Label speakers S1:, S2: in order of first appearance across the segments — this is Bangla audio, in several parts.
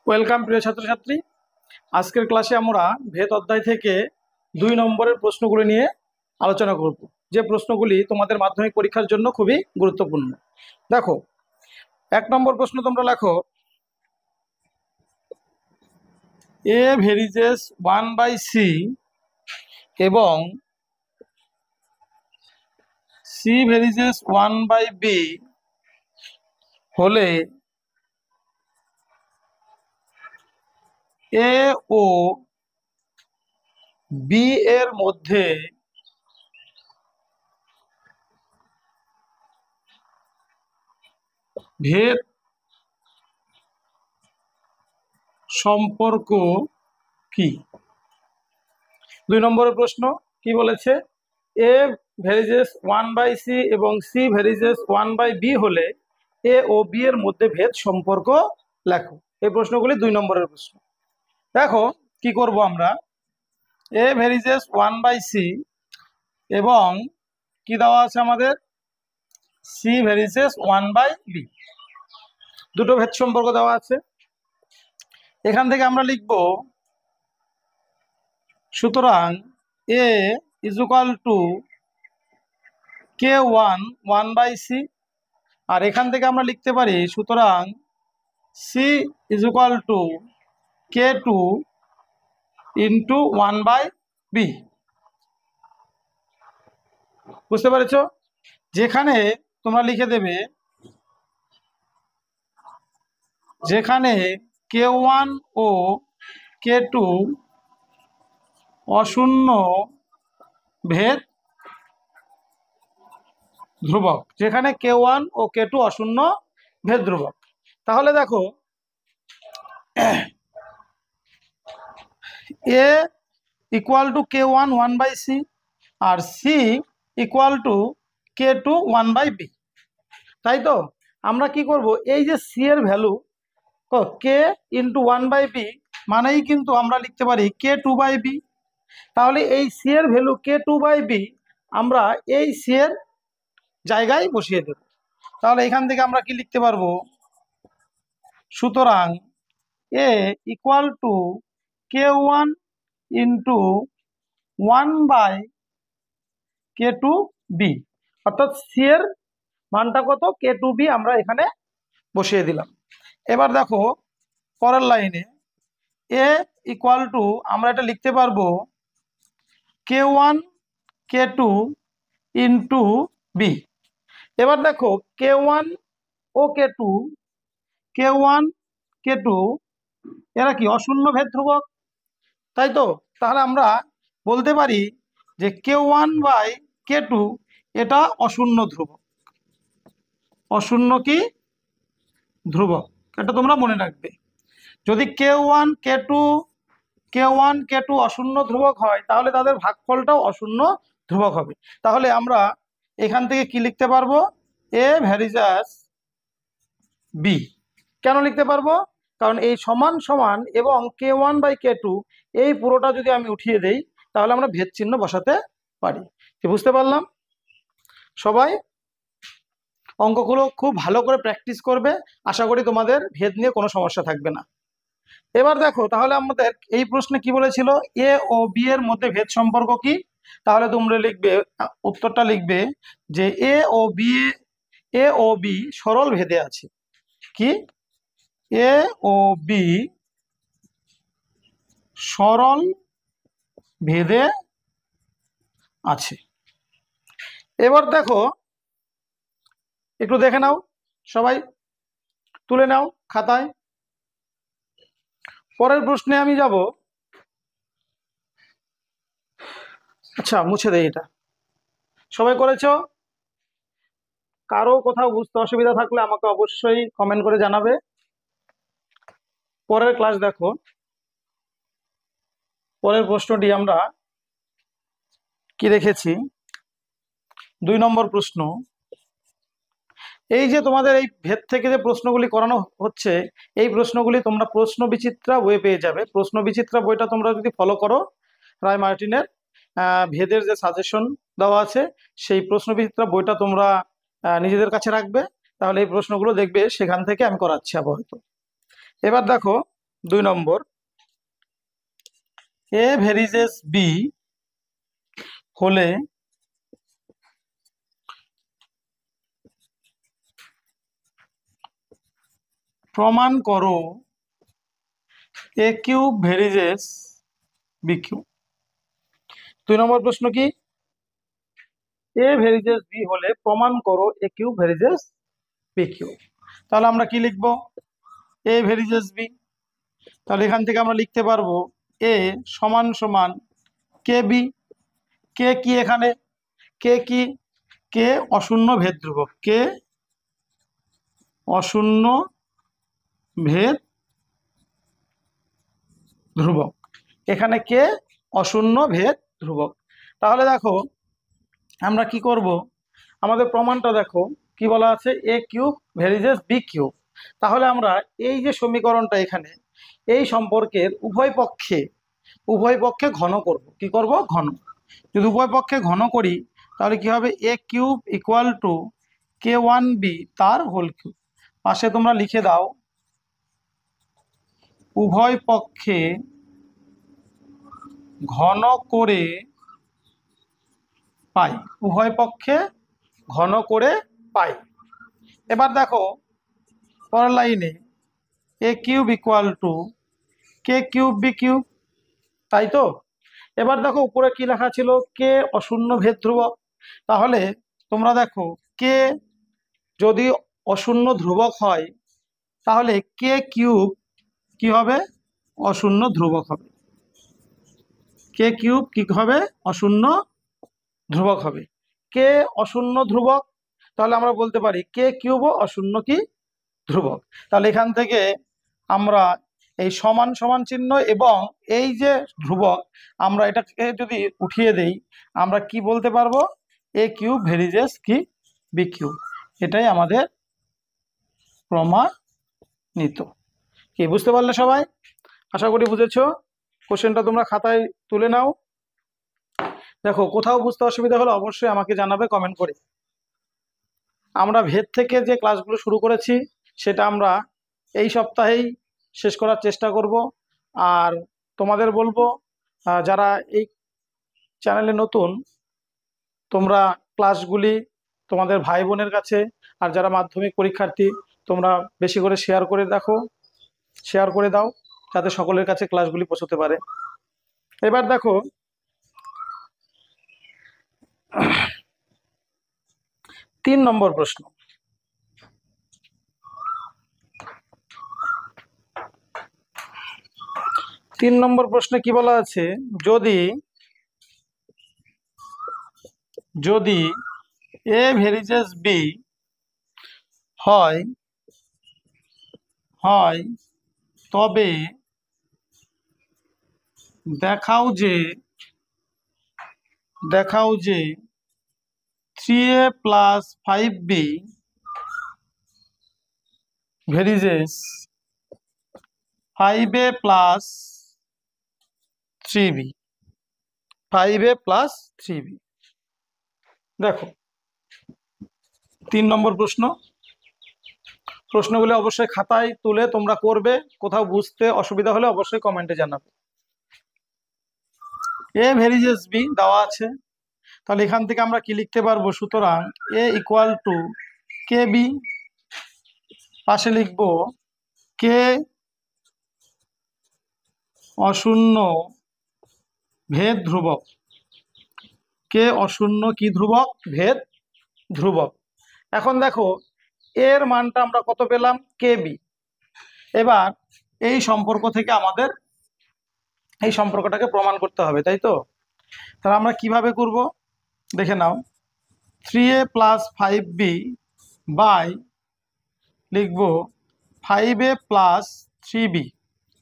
S1: ওয়েলকাম প্রিয় ছাত্রছাত্রী। আজকের ক্লাসে আমরা ভেদ অধ্যায় থেকে 2 নম্বরের প্রশ্নগুলি নিয়ে আলোচনা করব, যে প্রশ্নগুলি তোমাদের মাধ্যমিক পরীক্ষার জন্য খুবই গুরুত্বপূর্ণ। দেখো, 1 নম্বর প্রশ্ন তোমরা লেখো, a ভেরিজেস 1/c এবং c ভেরিজেস 1/b হলে a ও b এর মধ্যে ভেদ সম্পর্ক কি? 2 নম্বরের প্রশ্ন কি বলেছে, a ভেরিজেস 1/c এবং c ভেরিজেস 1/b হলে a ও b এর মধ্যে ভেদ সম্পর্ক লেখো। এই প্রশ্নগুলি 2 নম্বরের প্রশ্ন। দেখো কি করব আমরা, a ভেরিজেস 1/c এবং কি দেওয়া আছে আমাদের, c ভেরিজেস 1/b, দুটো ভেদ সম্পর্ক দেওয়া আছে। এখান থেকে আমরা লিখব, সুতরাং a is equal to k1 1/c, আর এখান থেকে আমরা লিখতে পারি সুতরাং c is equal to k2 into 1/b। বুঝতে পেরেছ? যেখানে তোমরা লিখে দেবে, যেখানে k1 ও k2 অশূন্য ভেদ ধ্রুবক, যেখানে k1 ও k2 অশূন্য ভেদ ধ্রুবক। তাহলে দেখো, a equal to k1 1/c আর c equal to k2 1/b, তাই তো? আমরা কি করব, এই যে c এর ভ্যালু k ইন্টু 1/b মানেই কিন্তু আমরা লিখতে পারি k2/b। তাহলে এই c এর ভ্যালু k2/b আমরা এই c এর জায়গায় বসিয়ে দেব। তাহলে এখান থেকে আমরা কি লিখতে পারবো, সুতরাং a equal to k1 into 1/k2b, অর্থাৎ c এর মানটা কত, k2b আমরা এখানে বসিয়ে দিলাম। এবার দেখো পরের লাইনে, a ইকুয়াল টু আমরা এটা লিখতে পারবো k1 k2 ইন্টু b। এবার দেখো k1 ও k1 k2 এরা কি অশূন্য ভেদ ধ্রুবক, তাই তো? তাহলে আমরা বলতে পারি যে k1/k2 এটা অশূন্য ধ্রুবক। অশূন্য কি ধ্রুবক, এটা তোমরা মনে রাখবে। যদি k1 k2 অশূন্য ধ্রুবক হয়, তাহলে তাদের ভাগফলটাও অশূন্য ধ্রুবক হবে। তাহলে আমরা এখান থেকে কি লিখতে পারবো, a ভেরিজাস b। কেন লিখতে পারবো? কারণ এই সমান সমান এবং k1/k2 এই পুরোটা যদি আমি উঠিয়ে দেই, তাহলে আমরা ভেদ চিহ্ন বসাতে পারি। কি বুঝতে পারলাম? সবাই অঙ্কগুলো খুব ভালো করে প্র্যাকটিস করবে, আশা করি তোমাদের ভেদ নিয়ে কোনো সমস্যা থাকবে না। এবার দেখো, তাহলে আমাদের এই প্রশ্নে কি বলেছিল, a ও b এর মধ্যে ভেদ সম্পর্ক কি? তাহলে তোমরা লিখবে, উত্তরটা লিখবে যে a ও b সরল ভেদে আছে। কি? a ও b সরল ভেদে আছে। এবার দেখো, একটু দেখে নাও, সবাই তুলে নাও খাতায়। পরের প্রশ্নে আমি যাব। আচ্ছা, মুছে দেই এটা। সবাই করেছো? কারো কোথাও বুঝতে অসুবিধা থাকলে আমাকে অবশ্যই কমেন্ট করে জানাবে। পরের ক্লাস দেখো, পরের প্রশ্নটি আমরা কি রেখেছি, 2 নম্বর প্রশ্ন। এই যে তোমাদের এই ভেদ থেকে যে প্রশ্নগুলি করানো হচ্ছে, এই প্রশ্নগুলি তোমরা প্রশ্ন বিচিত্রা বইয়ে পেয়ে যাবে। প্রশ্ন বিচিত্রা বইটা তোমরা যদি ফলো করো, রায় মার্টিনের ভেদের যে সাজেশন দেওয়া আছে, সেই প্রশ্ন বিচিত্রা বইটা তোমরা নিজেদের কাছে রাখবে। তাহলে এই প্রশ্নগুলো দেখবে সেখান থেকে আমি করাচ্ছি আপাতত। এবার দেখো 2 নম্বর, এ ভেরিজেস বি হলে প্রমাণ করো এ কিউব ভেরিজেস বি কিউব। 2 নম্বর প্রশ্ন কি, এ ভেরিজেস বি হলে প্রমাণ করো এ কিউব ভেরিজেস বি কিউব। তাহলে আমরা কি লিখবো, এ ভেরিজেস বি, তাহলে এখান থেকে আমরা লিখতে পারবো এ সমান সমান কে বি। কে কি এখানে, কে কি, কে অশূন্য ভেদ ধ্রুবক, কে অশূন্য ভেদ ধ্রুবক, এখানে কে অশূন্য ভেদ ধ্রুবক। তাহলে দেখো আমরা কি করব, আমাদের প্রমাণটা দেখো কি বলা আছে, এ কিউব ভেরিজেস বি কিউব। তাহলে আমরা এই যে সমীকরণটা এখানে, এই সম্পর্কের উভয় পক্ষে ঘন করব। কি করব, ঘন। যদি উভয় পক্ষে ঘন করি তাহলে কি হবে, A cube equal to K one B তার হোল কিউব। পাশে তোমরা লিখে দাও, উভয় পক্ষে ঘন করে পাই, উভয় পক্ষে ঘন করে পাই। এবার দেখো পরের লাইনে, A cube equal to K cube B cube, তাই তো। এবার দেখো উপরে কি লেখা ছিল, কে অশূন্য ভেদ ধ্রুবক। তাহলে তোমরা দেখো কে যদি অশূন্য ধ্রুবক হয় তাহলে কে কিউব কি হবে, অশূন্য ধ্রুবক হবে। কে কিউব কি হবে, অশূন্য ধ্রুবক হবে। কে অশূন্য ধ্রুবক, তাহলে আমরা বলতে পারি কে কিউবও অশূন্য কি ধ্রুবক। তাহলে এখান থেকে আমরা এই সমান সমান চিহ্ন এবং এই যে ধ্রুবক, আমরা এটাকে যদি উঠিয়ে দেই আমরা কি বলতে পারবো, এ কিউব ভেরিজেস কি বি কিউব। এটাই আমাদের প্রমাণিত। কি বুঝতে পারলে সবাই? আশা করি বুঝেছো। কোশ্চেনটা তোমরা খাতায় তুলে নাও। দেখো কোথাও বুঝতে অসুবিধা হলে অবশ্যই আমাকে জানাবে কমেন্ট করে। আমরা ভেদ থেকে যে ক্লাসগুলো শুরু করেছি সেটা আমরা এই সপ্তাহেই শেষ করার চেষ্টা করব। আর তোমাদের বলবো, যারা এই চ্যানেলে নতুন, তোমরা ক্লাসগুলি তোমাদের ভাই বোনের কাছে, আর যারা মাধ্যমিক পরীক্ষার্থী তোমরা বেশি করে শেয়ার করে দাও যাতে সকলের কাছে ক্লাসগুলি পৌঁছতে পারে। এবার দেখো 3 নম্বর প্রশ্ন। 3 নম্বর প্রশ্নে কি বলা আছে, যদি এ ভেরিজেস বি হয় তবে দেখাও যে 3a plus 5b ভেরিজেস 5a plus 3b, 5a plus 3b। দেখো 3 নম্বর প্রশ্নগুলো অবশ্যই খাতায় তুলে তোমরা করবে। কোথাও বুঝতে অসুবিধা হলে অবশ্যই কমেন্টে জানাবে। এ ভেরিজেস বি দেওয়া আছে, তাহলে এখান থেকে আমরা কি লিখতে পারবো, সুতরাং এ ইকুয়াল টু কে বি, পাশে লিখব কে অশূন্য ভেদ ধ্রুবক, কে অশূন্য কি ধ্রুবক, ভেদ ধ্রুবক। এখন দেখো এর মানটা আমরা কত পেলাম, কে বি। এবার এই সম্পর্ক থেকে আমাদের এই সম্পর্কটাকে প্রমাণ করতে হবে, তাই তো। তাহলে আমরা কিভাবে করব দেখে নাও, 3a প্লাস 5b বাই লিখব 5a plus 3b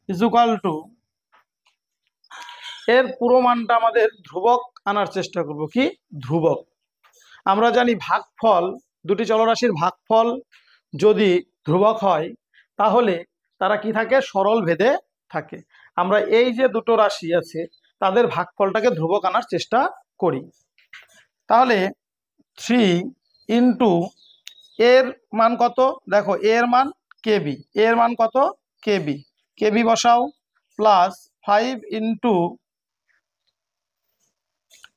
S1: is equal two, এর পুরো মানটা আমাদের ধ্রুবক আনার চেষ্টা করব। কি ধ্রুবক? আমরা জানি ভাগফল, দুটি চলরাশির ভাগফল যদি ধ্রুবক হয় তাহলে তারা কি থাকে, সরল ভেদে থাকে। আমরা এই যে দুটো রাশি আছে তাদের ভাগফলটাকে ধ্রুবক আনার চেষ্টা করি। তাহলে 3 ইন্টু এর মান কত, দেখো এর মান কেবি, এর মান কত কেবি, কেবি বসাও প্লাস 5 ×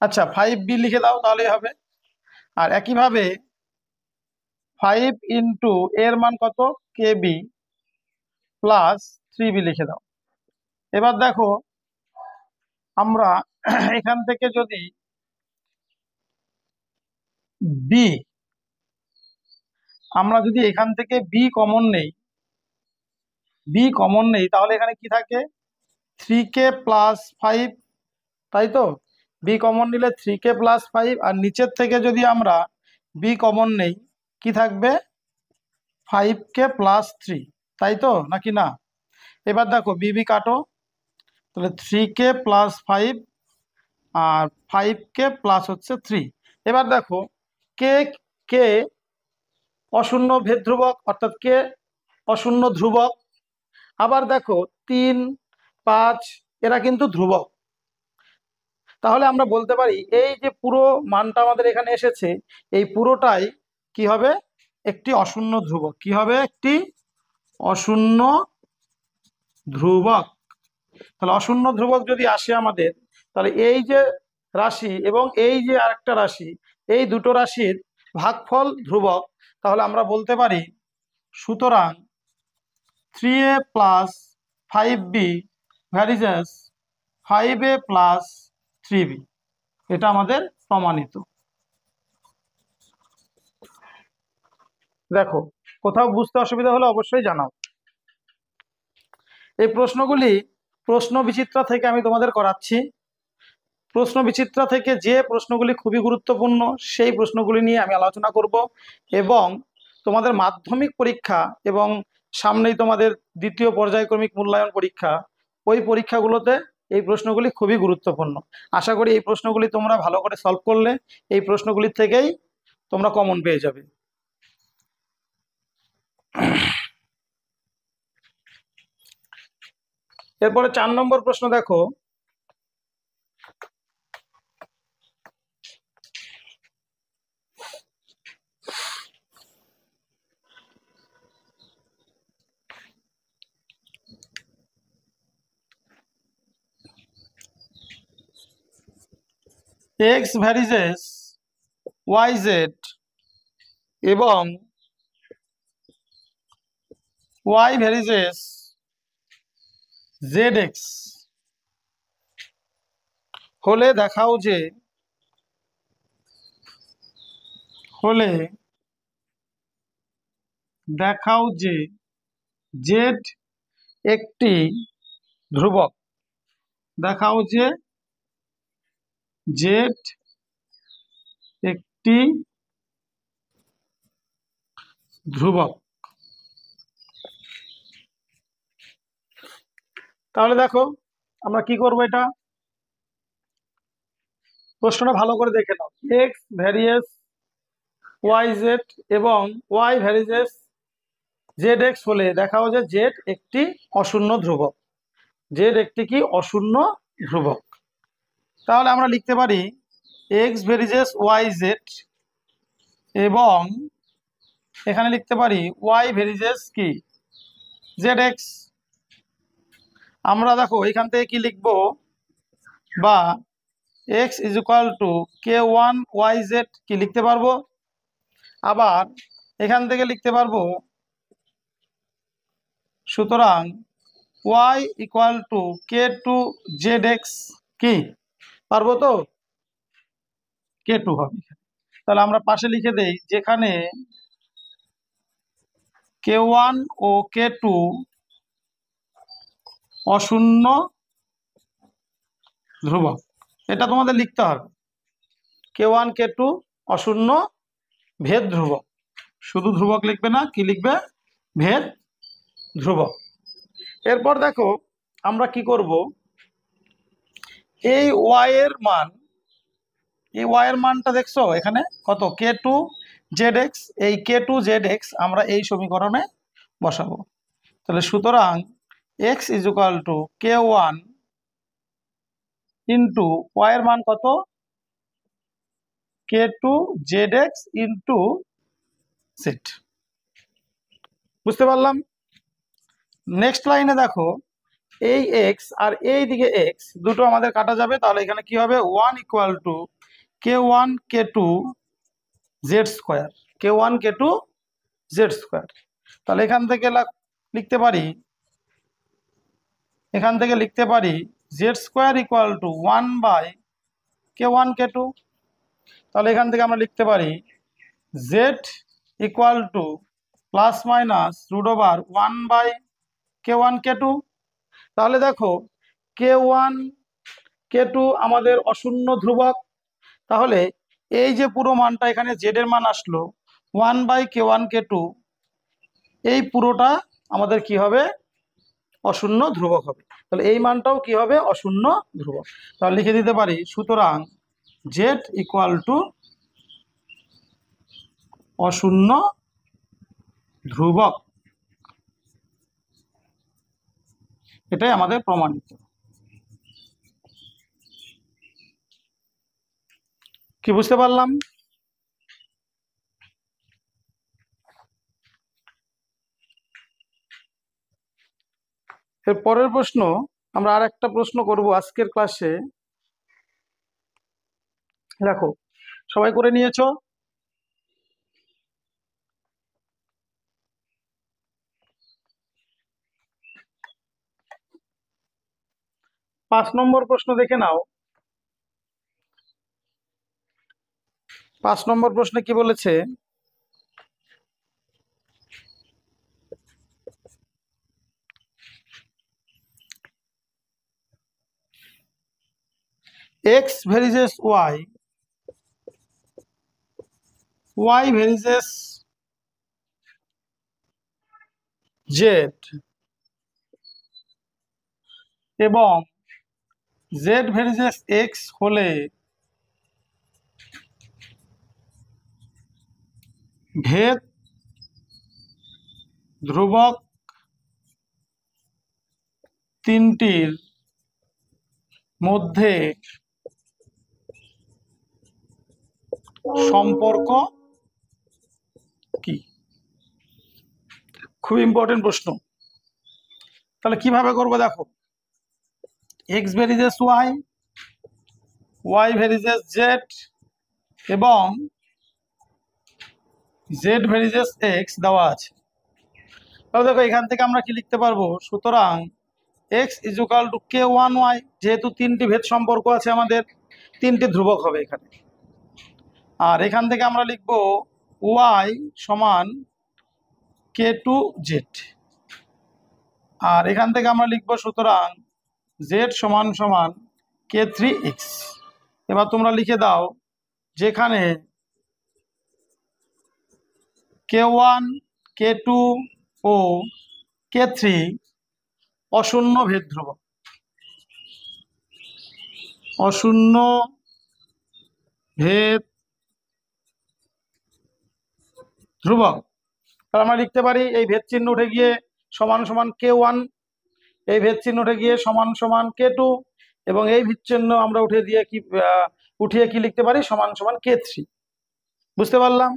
S1: আচ্ছা 5b লিখে দাও তাহলেই হবে। আর একইভাবে 5 × এর মান কত কেবি প্লাস 3b লিখে দাও। এবার দেখো আমরা এখান থেকে যদি বি, আমরা যদি এখান থেকে বি কমন নেই, বি কমন নেই তাহলে এখানে কি থাকে 3k + 5, তাই তো। বি কমন নিলে 3k + 5, আর নিচের থেকে যদি আমরা বি কমন নেই কি থাকবে 5k + 3, তাই তো নাকি না। এবার দেখো বিবি কাটো, তাহলে 3k + 5 আর 5k প্লাস হচ্ছে 3। এবার দেখো কে, কে অশূন্য ভেদ ধ্রুবক, অর্থাৎ কে অশূন্য ধ্রুবক। আবার দেখো 3, 5 এরা কিন্তু ধ্রুবক। তাহলে আমরা বলতে পারি এই যে পুরো মানটা আমাদের এখানে এসেছে এই পুরোটাই কি হবে একটি অশূন্য ধ্রুবক। কি হবে একটি অশূন্য ধ্রুবক। তাহলে অশূন্য ধ্রুবক যদি আসে আমাদের, তাহলে এই যে রাশি এবং এই যে আরেকটা রাশি, এই দুটো রাশির ভাগফল ধ্রুবক। তাহলে আমরা বলতে পারি সুতরাং 3a + 5b varies as 5a + 3b, এটা আমাদের প্রমাণিত। দেখো কোথাও বুঝতে অসুবিধা হলে অবশ্যই জানাও। এই প্রশ্নগুলি প্রশ্ন বিচিত্রা থেকে আমি তোমাদের করাচ্ছি। প্রশ্ন বিচিত্রা থেকে যে প্রশ্নগুলি খুবই গুরুত্বপূর্ণ সেই প্রশ্নগুলি নিয়ে আমি আলোচনা করব, এবং তোমাদের মাধ্যমিক পরীক্ষা এবং সামনেই তোমাদের দ্বিতীয় পর্যায়ক্রমিক মূল্যায়ন পরীক্ষা, ওই পরীক্ষাগুলোতে এই প্রশ্নগুলি খুবই গুরুত্বপূর্ণ। আশা করি এই প্রশ্নগুলি তোমরা ভালো করে সলভ করলে এই প্রশ্নগুলির থেকেই তোমরা কমন পেয়ে যাবে। এরপরে 4 নম্বর প্রশ্ন দেখো, এক্স ভ্যারিজেস ওয়াই জেড এবং ওয়াই ভ্যারিজেস জেড এক্স হলে দেখাও যে, হলে দেখাও যে জেড একটি ধ্রুবক। দেখাও যে জেড একটি ধ্রুবক। তাহলে দেখো আমরা কি করব, এটা প্রশ্নটা ভালো করে দেখে নাও। এক্স ভ্যারিয়েস ওয়াই জেড এবং ওয়াই ভ্যারিজেস জেড এক্স হলে দেখাও যে জেড একটি অশূন্য ধ্রুবক। জেড একটি কি অশূন্য ধ্রুবক। তাহলে আমরা লিখতে পারি এক্স ভ্যারিজেস ওয়াই জেড এবং এখানে লিখতে পারি ওয়াই ভ্যারিজেস কি জেড এক্স। আমরা দেখো এখান থেকে কি লিখবো, বা x = k1 yz কি লিখতে পারবো। আবার এখান থেকে লিখতে পারবো সুতরাং y = k2 zx কি পারবো তো, k2 হবে। তাহলে আমরা পাশে লিখে দেই যেখানে k1 ও k2 অশূন্য ধ্রুবক। এটা তোমাদের লিখতে হবে, k1 k2 অশূন্য ভেদ ধ্রুবক। শুধু ধ্রুবক লিখবে না, কি লিখবে ভেদ ধ্রুবক। এরপর দেখো আমরা কি করব, এই ওয়াই এর মান, এই ওয়াই এর মানটা দেখছো এখানে কত k2 zx, এই k2 zx আমরা এই সমীকরণে বসাবো। তাহলে সুতরাং x = k1 ওয়াই এর মান কত k2 zx জেড। বুঝতে পারলাম? নেক্সট লাইনে দেখো, এই এক্স আর এই দিকে এক্স দুটো আমাদের কাটা যাবে, তাহলে এখানে কি হবে, 1 equal to k1 k2 Z square, k1 k2 Z square. তাহলে এখান থেকে লিখতে পারি Z square equal to 1/k1 k2। তাহলে এখান থেকে আমরা লিখতে পারি Z equal two plus minus √1/k1 k2। তাহলে দেখো k1 k2 আমাদের অশূন্য ধ্রুবক, তাহলে এই যে পুরো মানটা এখানে জেড এর মান আসলো 1/k1 k2, এই পুরোটা আমাদের কি হবে, অশূন্য ধ্রুবক হবে। তাহলে এই মানটাও কি হবে, অশূন্য ধ্রুবক। তাহলে লিখে দিতে পারি সুতরাং জেড ইকুয়াল টু অশূন্য ধ্রুবক। এটাই আমাদের প্রমাণিত। কি বুঝতে পারলাম? এর পরের প্রশ্ন, আমরা আর একটা প্রশ্ন করব আজকের ক্লাসে। দেখো, সবাই করে নিয়েছো? 5 নম্বর প্রশ্ন দেখে নাও। 5 নম্বর প্রশ্নে কি বলেছে, x varies as y, y varies as z এবং z ভ্যারিজেস x হলে ভেদ ধ্রুবক তিনটির মধ্যে সম্পর্ক কি? খুব ইম্পর্টেন্ট প্রশ্ন। তাহলে কিভাবে করবো, দেখো, X varies Y, Y varies Z এবং জেড ভ্যারিজেস এক্স দেওয়া আছে। তাহলে দেখো এখান থেকে আমরা কি লিখতে পারবো, সুতরাং x is equal two k1y, যেহেতু তিনটি ভেদ সম্পর্ক আছে আমাদের, তিনটি ধ্রুবক হবে এখানে। আর এখান থেকে আমরা লিখব ওয়াই সমান k2z, আর এখান থেকে আমরা লিখব সুতরাং z সমান সমান k3x। এবার তোমরা লিখে দাও, যেখানে k1 k2 ও k3 অশূন্য ভেদ ধ্রুবক, অশূন্য ভেদ ধ্রুবক। তাহলে আমরা লিখতে পারি এই ভেদ চিহ্ন উঠে গিয়ে সমান সমান k1, এই ভেদ চিহ্ন উঠে গিয়ে সমান সমান k2, এবং এই ভেদ চিহ্ন আমরা উঠিয়ে কি লিখতে পারি, সমান সমান k3। বুঝতে পারলাম?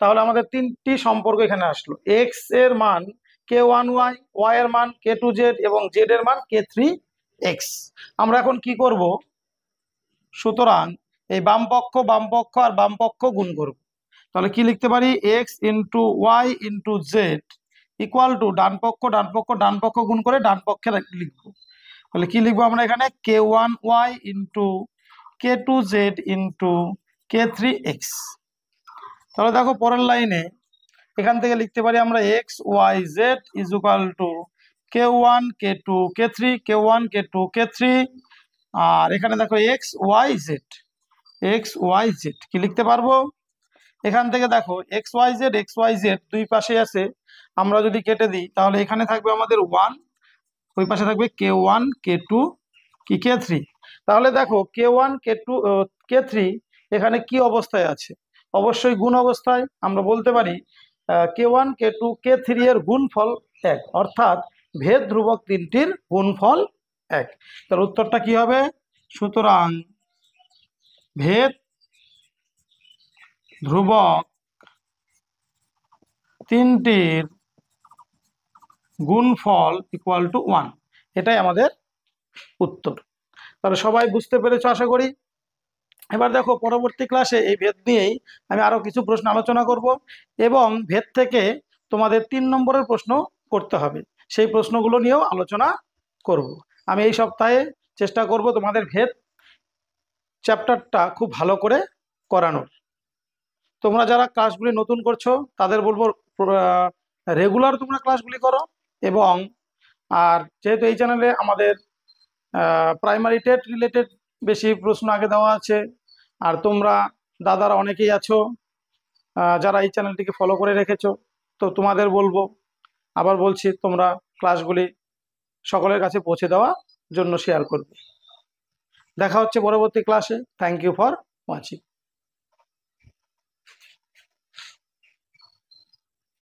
S1: তাহলে আমাদের তিনটি সম্পর্ক এখানে আসলো, এক্স এর মান k1y, ওয়াই এর মান k2z এবং জেড এর মান k3x। আমরা এখন কি করব, সুতরাং এই বাম পক্ষ আর বাম পক্ষ গুণ করব। তাহলে কি লিখতে পারি, X into Y into Z equal to ডান পক্ষ গুণ করে ডান পক্ষে লিখবো। তাহলে কি লিখবো আমরা এখানে, k1y into k2z into k3x। তাহলে দেখো পরের লাইনে এখান থেকে লিখতে পারি আমরা X Y Z is equal to k1 k2 k3, k1 k2 k3। আর এখানে দেখো এক্স ওয়াই জেড কি লিখতে পারবো, এখান থেকে দেখো এক্স ওয়াই জেড দুই পাশে আছে, আমরা যদি কেটে দিই তাহলে এখানে থাকবে আমাদের 1, ওই পাশে থাকবে k1 k2 কি k3। তাহলে দেখো k1 k2 k3 এখানে কি অবস্থায় আছে, অবশ্যই গুণ অবস্থায়। আমরা বলতে পারি k1 k2 k3 এর গুণফল 1, অর্থাৎ ভেদ ধ্রুবক তিনটির গুণফল 1। তার উত্তরটা কি হবে, সুতরাং ভেদ ধ্রুবক তিনটির গুণফল ইকুয়াল টু 1, এটাই আমাদের উত্তর। তাহলে সবাই বুঝতে পেরেছো আশা করি। এবার দেখো পরবর্তী ক্লাসে এই ভেদ নিয়েই আমি আরো কিছু প্রশ্ন আলোচনা করব, এবং ভেদ থেকে তোমাদের 3 নম্বরের প্রশ্ন করতে হবে, সেই প্রশ্নগুলো নিয়েও আলোচনা করব। আমি এই সপ্তাহে চেষ্টা করব তোমাদের ভেদ চ্যাপ্টারটা খুব ভালো করে করানোর। তোমরা যারা ক্লাসগুলি নতুন করছো তাদের বলবো রেগুলার তোমরা ক্লাসগুলি করো, এবং আর যেহেতু এই চ্যানেলে আমাদের প্রাইমারি টেট রিলেটেড বেশি প্রশ্ন আগে দেওয়া আছে, আর তোমরা দাদারা অনেকেই আছো যারা এই চ্যানেলটিকে ফলো করে রেখেছো, তো তোমাদের বলবো, আবার বলছি, তোমরা ক্লাসগুলি সকলের কাছে পৌঁছে দেওয়ার জন্য শেয়ার করবে। দেখা হচ্ছে পরবর্তী ক্লাসে। Thank you for watching.